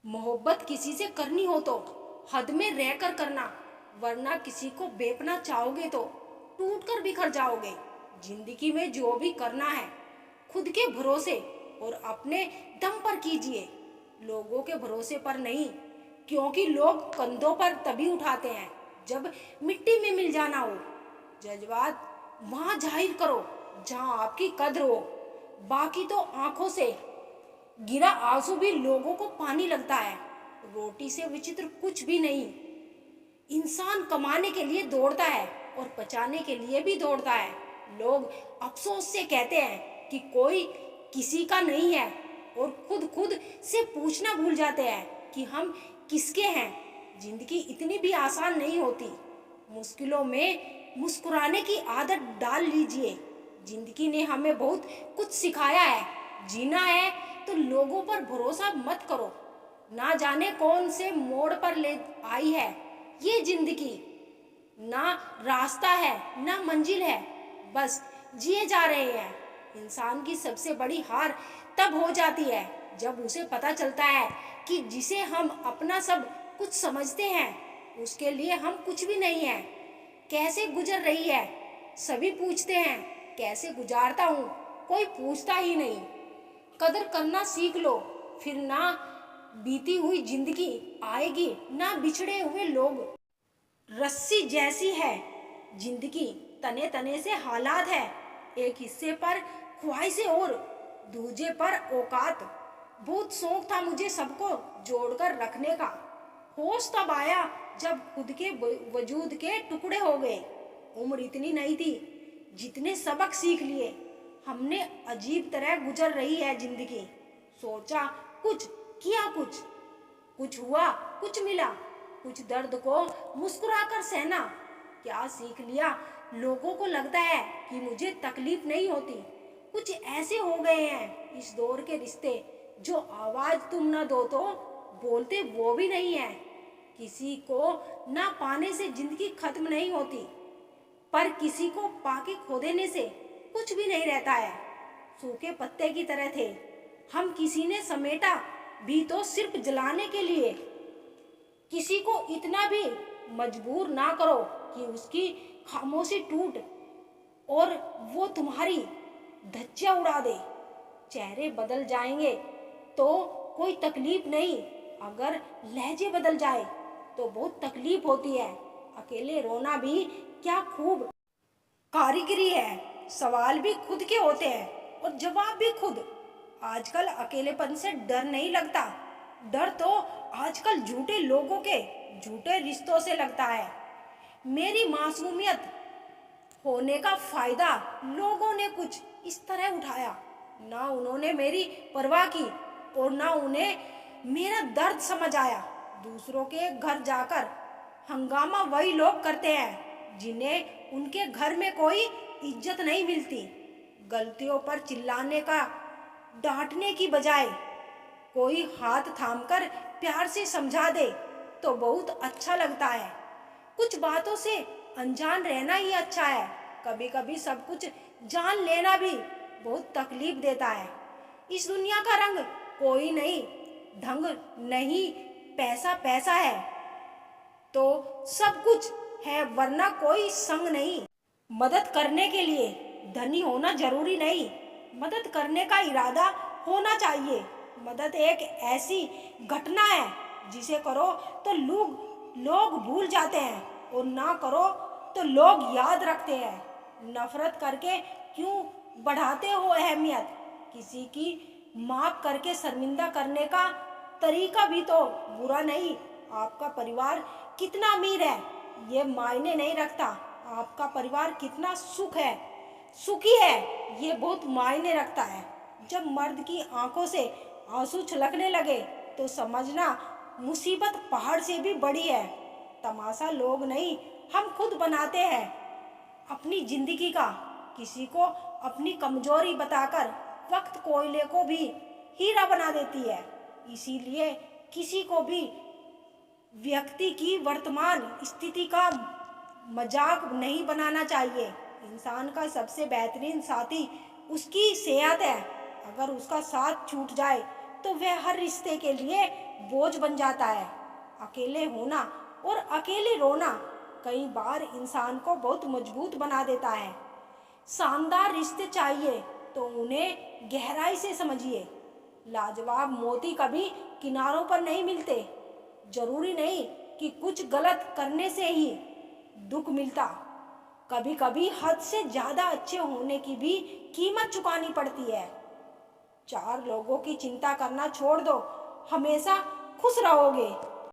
मोहब्बत किसी से करनी हो तो हद में रहकर करना, वरना किसी को बेपना चाहोगे तो टूट कर बिखर जाओगे। जिंदगी में जो भी करना है खुद के भरोसे और अपने दम पर कीजिए, लोगों के भरोसे पर नहीं, क्योंकि लोग कंधों पर तभी उठाते हैं जब मिट्टी में मिल जाना हो। जज्बात वहां जाहिर करो जहां आपकी कद्र हो, बाकी तो आंखों से गिरा आंसू भी लोगों को पानी लगता है। रोटी से विचित्र कुछ भी नहीं। इंसान कमाने के लिए दौड़ता है और बचाने के लिए भी दौड़ता है। लोग अफसोस से कहते हैं कि कोई किसी का नहीं है और खुद खुद से पूछना भूल जाते हैं कि हम किसके हैं। जिंदगी इतनी भी आसान नहीं होती। मुश्किलों में मुस्कुराने की आदत डाल लीजिए। जिंदगी ने हमें बहुत कुछ सिखाया है। जीना है तो लोगों पर भरोसा मत करो। ना जाने कौन से मोड़ पर ले आई है ये जिंदगी। ना रास्ता है ना मंजिल है, बस जिए जा रहे हैं। इंसान की सबसे बड़ी हार तब हो जाती है जब उसे पता चलता है कि जिसे हम अपना सब कुछ समझते हैं उसके लिए हम कुछ भी नहीं है। कैसे गुजर रही है सभी पूछते हैं, कैसे गुजारता हूँ कोई पूछता ही नहीं। कदर करना सीख लो, फिर ना बीती हुई जिंदगी आएगी ना बिछड़े हुए लोग। रस्सी जैसी है जिंदगी, तने तने से हालात है। एक हिस्से पर ख्वाहिशें और दूजे पर औकात। बहुत शौक था मुझे सबको जोड़कर रखने का। होश तब आया जब खुद के वजूद के टुकड़े हो गए। उम्र इतनी नहीं थी जितने सबक सीख लिए हमने। अजीब तरह गुजर रही है जिंदगी। सोचा कुछ, किया कुछ, कुछ हुआ कुछ मिला। कुछ दर्द को मुस्कुराकर सहना। क्या सीख लिया, लोगों को लगता है कि मुझे तकलीफ नहीं होती। कुछ ऐसे हो गए हैं इस दौर के रिश्ते जो आवाज तुम ना दो तो बोलते वो भी नहीं है। किसी को ना पाने से जिंदगी खत्म नहीं होती, पर किसी को पाके खो देने से कुछ भी नहीं रहता है। सूखे पत्ते की तरह थे हम, किसी ने समेटा भी तो सिर्फ जलाने के लिए। किसी को इतना भी मजबूर ना करो कि उसकी खामोशी टूट और वो तुम्हारी धज्जियां उड़ा दे। चेहरे बदल जाएंगे तो कोई तकलीफ नहीं, अगर लहजे बदल जाए तो बहुत तकलीफ होती है। अकेले रोना भी क्या खूब कारीगरी है। सवाल भी खुद के होते हैं और जवाब भी खुद। आजकल अकेलेपन से डर नहीं लगता, डर तो आजकल झूठे लोगों के झूठे रिश्तों से लगता है। मेरी मासूमियत होने का फायदा लोगों ने कुछ इस तरह उठाया। ना उन्होंने मेरी परवाह की और ना उन्हें मेरा दर्द समझ आया। दूसरों के घर जाकर हंगामा वही लोग करते हैं जिन्हें उनके घर में कोई इज्जत नहीं मिलती। गलतियों पर चिल्लाने का डांटने की बजाय कोई हाथ थामकर प्यार से समझा दे तो बहुत अच्छा लगता है। कुछ बातों से अनजान रहना ही अच्छा है। कभी कभी सब कुछ जान लेना भी बहुत तकलीफ देता है। इस दुनिया का रंग कोई नहीं, ढंग नहीं, पैसा पैसा है तो सब कुछ है, वरना कोई संग नहीं। मदद करने के लिए धनी होना जरूरी नहीं, मदद करने का इरादा होना चाहिए। मदद एक ऐसी घटना है जिसे करो तो लोग भूल जाते हैं और ना करो तो लोग याद रखते हैं। नफरत करके क्यों बढ़ाते हो अहमियत? किसी की माफ करके शर्मिंदा करने का तरीका भी तो बुरा नहीं। आपका परिवार कितना अमीर है ये मायने नहीं रखता, आपका परिवार कितना सुखी है ये बहुत मायने रखता है। जब मर्द की आंखों से आंसू छलकने लगे तो समझना मुसीबत पहाड़ से भी बड़ी है। तमाशा लोग नहीं हम खुद बनाते हैं अपनी जिंदगी का। किसी को अपनी कमजोरी बताकर वक्त कोयले को भी हीरा बना देती है। इसीलिए किसी को भी व्यक्ति की वर्तमान स्थिति का मजाक नहीं बनाना चाहिए। इंसान का सबसे बेहतरीन साथी उसकी सेहत है। अगर उसका साथ छूट जाए तो वह हर रिश्ते के लिए बोझ बन जाता है। अकेले होना और अकेले रोना कई बार इंसान को बहुत मजबूत बना देता है। शानदार रिश्ते चाहिए तो उन्हें गहराई से समझिए। लाजवाब मोती कभी किनारों पर नहीं मिलते। जरूरी नहीं कि कुछ गलत करने से ही दुख मिलता। कभी कभी हद से ज्यादा अच्छे होने की भी कीमत चुकानी पड़ती है। चार लोगों की चिंता करना छोड़ दो, हमेशा खुश रहोगे।